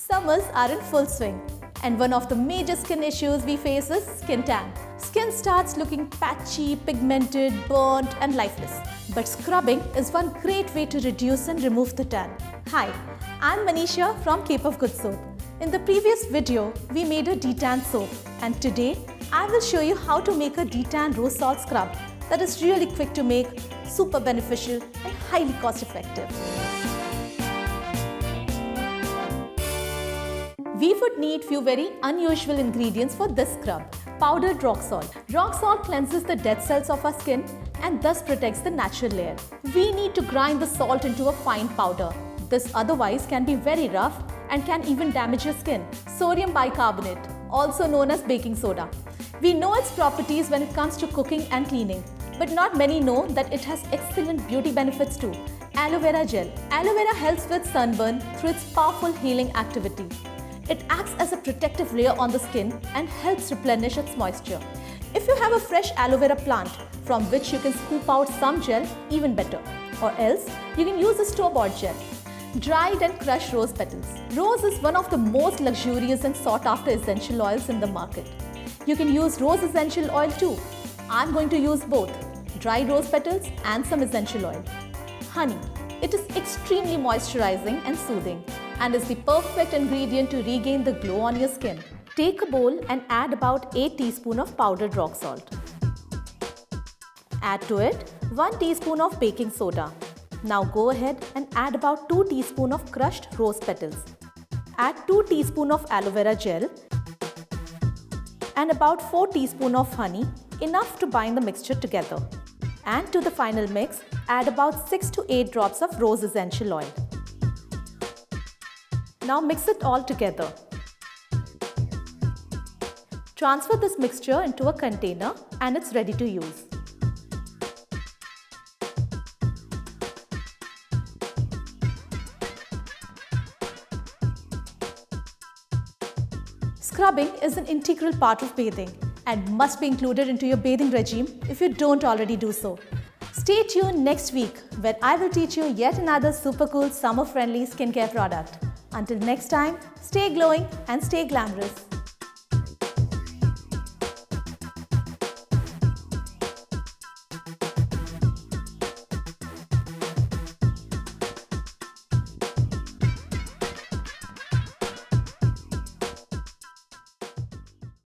Summers are in full swing, and one of the major skin issues we face is skin tan. Skin starts looking patchy, pigmented, burnt and lifeless. But scrubbing is one great way to reduce and remove the tan. Hi, I'm Manisha from Cape of Good Soap. In the previous video, we made a DETAN soap, and today I will show you how to make a DETAN rose salt scrub that is really quick to make, super beneficial and highly cost effective. We would need few very unusual ingredients for this scrub. Powdered rock salt. Rock salt cleanses the dead cells of our skin and thus protects the natural layer. We need to grind the salt into a fine powder. This otherwise can be very rough and can even damage your skin. Sodium bicarbonate, also known as baking soda. We know its properties when it comes to cooking and cleaning, but not many know that it has excellent beauty benefits too. Aloe vera gel. Aloe vera helps with sunburn through its powerful healing activity. It acts as a protective layer on the skin and helps replenish its moisture. If you have a fresh aloe vera plant from which you can scoop out some gel, even better. Or else, you can use a store-bought gel. Dried and crushed rose petals. Rose is one of the most luxurious and sought-after essential oils in the market. You can use rose essential oil too. I'm going to use both, dried rose petals and some essential oil. Honey. It is extremely moisturizing and soothing and is the perfect ingredient to regain the glow on your skin. Take a bowl and add about 8 teaspoons of powdered rock salt. Add to it 1 teaspoon of baking soda. Now go ahead and add about 2 teaspoons of crushed rose petals. Add 2 teaspoons of aloe vera gel and about 4 teaspoons of honey, enough to bind the mixture together. And to the final mix, add about 6 to 8 drops of rose essential oil. Now mix it all together. Transfer this mixture into a container and it's ready to use. Scrubbing is an integral part of bathing and must be included into your bathing regime if you don't already do so. Stay tuned next week where I will teach you yet another super cool summer friendly skincare product. Until next time, stay glowing and stay glamorous.